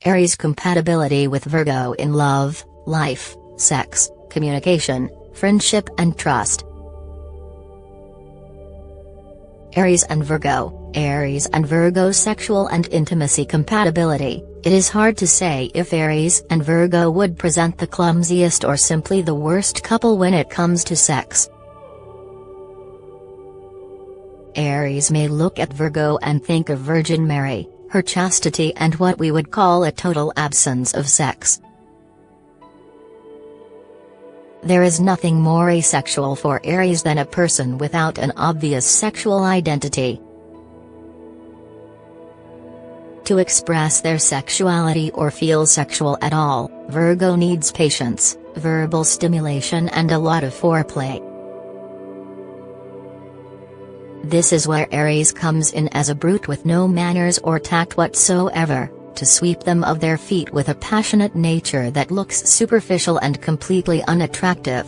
Aries compatibility with Virgo in love, life, sex, communication, friendship and trust. Aries and Virgo. Aries and Virgo sexual and intimacy compatibility. It is hard to say if Aries and Virgo would present the clumsiest or simply the worst couple when it comes to sex. Aries may look at Virgo and think of Virgin Mary, her chastity and what we would call a total absence of sex. There is nothing more asexual for Aries than a person without an obvious sexual identity. To express their sexuality or feel sexual at all, Virgo needs patience, verbal stimulation and a lot of foreplay. This is where Aries comes in as a brute with no manners or tact whatsoever, to sweep them off their feet with a passionate nature that looks superficial and completely unattractive.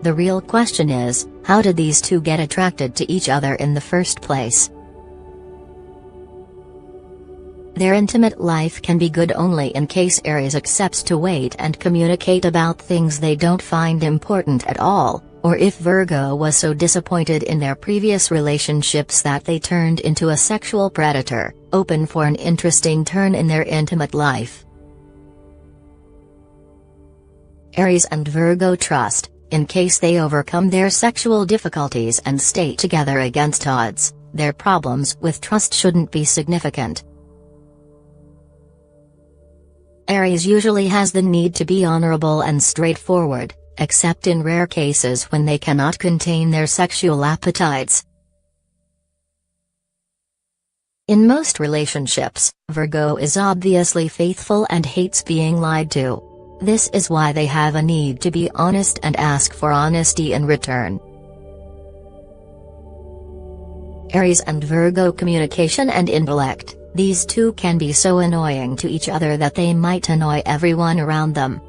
The real question is, how did these two get attracted to each other in the first place? Their intimate life can be good only in case Aries accepts to wait and communicate about things they don't find important at all, or if Virgo was so disappointed in their previous relationships that they turned into a sexual predator, open for an interesting turn in their intimate life. Aries and Virgo trust. In case they overcome their sexual difficulties and stay together against odds, their problems with trust shouldn't be significant. Aries usually has the need to be honorable and straightforward, except in rare cases when they cannot contain their sexual appetites. In most relationships, Virgo is obviously faithful and hates being lied to. This is why they have a need to be honest and ask for honesty in return. Aries and Virgo communication and intellect. These two can be so annoying to each other that they might annoy everyone around them.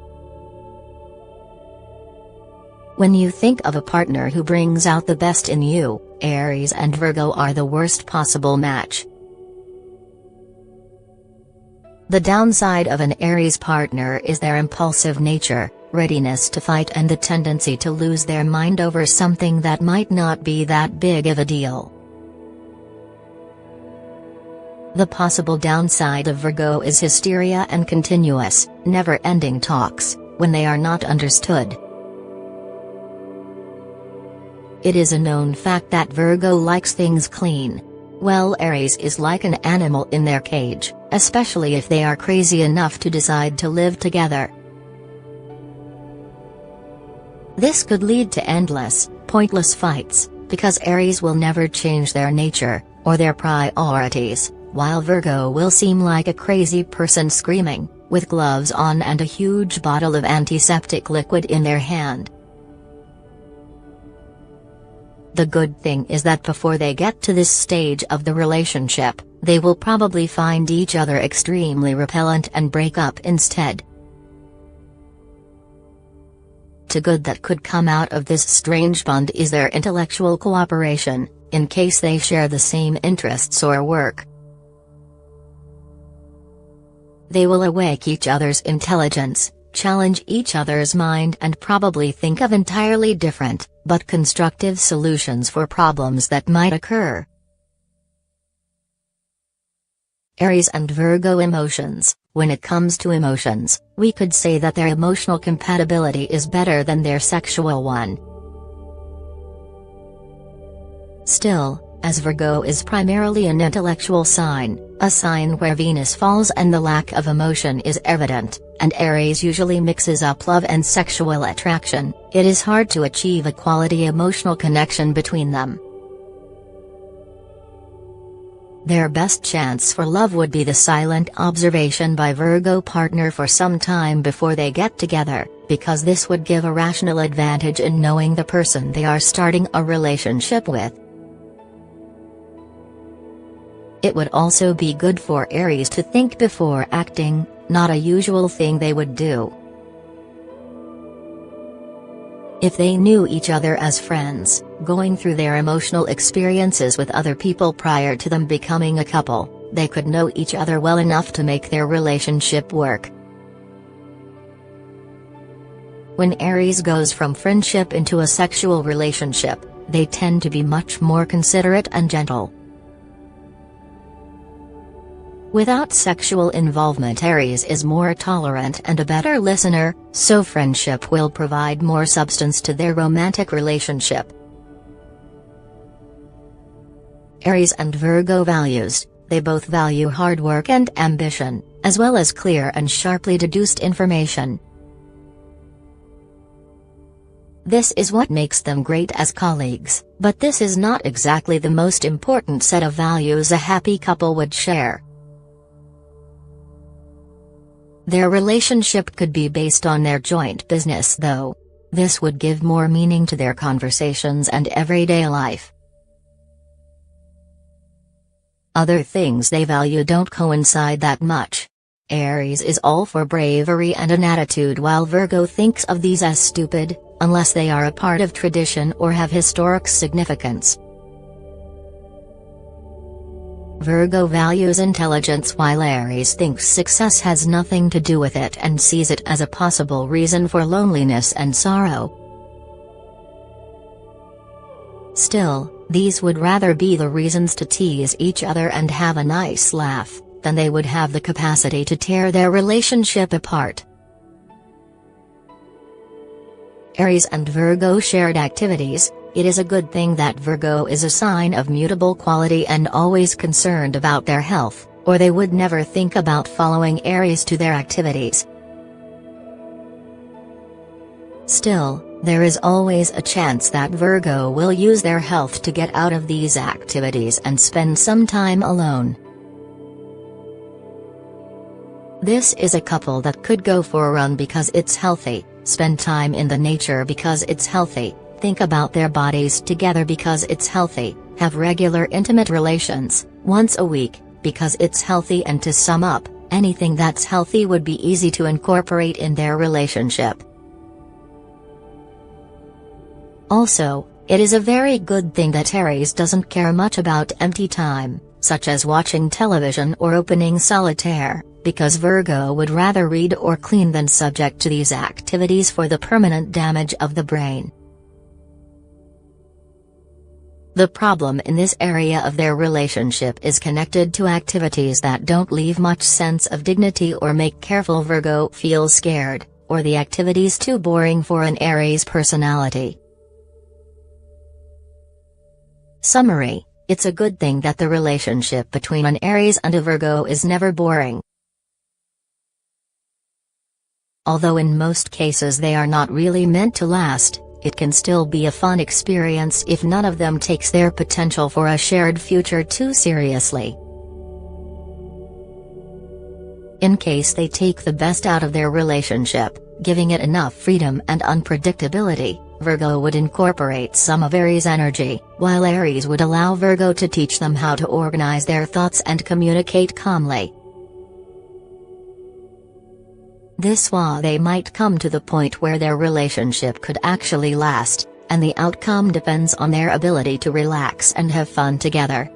When you think of a partner who brings out the best in you, Aries and Virgo are the worst possible match. The downside of an Aries partner is their impulsive nature, readiness to fight and the tendency to lose their mind over something that might not be that big of a deal. The possible downside of Virgo is hysteria and continuous, never-ending talks, when they are not understood. It is a known fact that Virgo likes things clean. Well, Aries is like an animal in their cage, especially if they are crazy enough to decide to live together. This could lead to endless, pointless fights, because Aries will never change their nature, or their priorities, while Virgo will seem like a crazy person screaming, with gloves on and a huge bottle of antiseptic liquid in their hand. The good thing is that before they get to this stage of the relationship, they will probably find each other extremely repellent and break up instead. The good that could come out of this strange bond is their intellectual cooperation, in case they share the same interests or work. They will awake each other's intelligence, challenge each other's mind and probably think of entirely different, but constructive solutions for problems that might occur. Aries and Virgo emotions. When it comes to emotions, we could say that their emotional compatibility is better than their sexual one. Still, as Virgo is primarily an intellectual sign, a sign where Venus falls and the lack of emotion is evident, and Aries usually mixes up love and sexual attraction, it is hard to achieve a quality emotional connection between them. Their best chance for love would be the silent observation by Virgo partner for some time before they get together, because this would give a rational advantage in knowing the person they are starting a relationship with. It would also be good for Aries to think before acting, not a usual thing they would do. If they knew each other as friends, going through their emotional experiences with other people prior to them becoming a couple, they could know each other well enough to make their relationship work. When Aries goes from friendship into a sexual relationship, they tend to be much more considerate and gentle. Without sexual involvement, Aries is more tolerant and a better listener, so friendship will provide more substance to their romantic relationship. Aries and Virgo values: they both value hard work and ambition, as well as clear and sharply deduced information. This is what makes them great as colleagues, but this is not exactly the most important set of values a happy couple would share. Their relationship could be based on their joint business, though. This would give more meaning to their conversations and everyday life. Other things they value don't coincide that much. Aries is all for bravery and an attitude, while Virgo thinks of these as stupid, unless they are a part of tradition or have historic significance. Virgo values intelligence, while Aries thinks success has nothing to do with it and sees it as a possible reason for loneliness and sorrow. Still, these would rather be the reasons to tease each other and have a nice laugh, than they would have the capacity to tear their relationship apart. Aries and Virgo shared activities. It is a good thing that Virgo is a sign of mutable quality and always concerned about their health, or they would never think about following Aries to their activities. Still, there is always a chance that Virgo will use their health to get out of these activities and spend some time alone. This is a couple that could go for a run because it's healthy, spend time in the nature because it's healthy, think about their bodies together because it's healthy, have regular intimate relations, once a week, because it's healthy, and to sum up, anything that's healthy would be easy to incorporate in their relationship. Also, it is a very good thing that Aries doesn't care much about empty time, such as watching television or opening solitaire, because Virgo would rather read or clean than subject to these activities for the permanent damage of the brain. The problem in this area of their relationship is connected to activities that don't leave much sense of dignity or make careful Virgo feel scared, or the activities too boring for an Aries personality. Summary: it's a good thing that the relationship between an Aries and a Virgo is never boring. Although in most cases they are not really meant to last, it can still be a fun experience if none of them takes their potential for a shared future too seriously. In case they take the best out of their relationship, giving it enough freedom and unpredictability, Virgo would incorporate some of Aries' energy, while Aries would allow Virgo to teach them how to organize their thoughts and communicate calmly. This way they might come to the point where their relationship could actually last, and the outcome depends on their ability to relax and have fun together.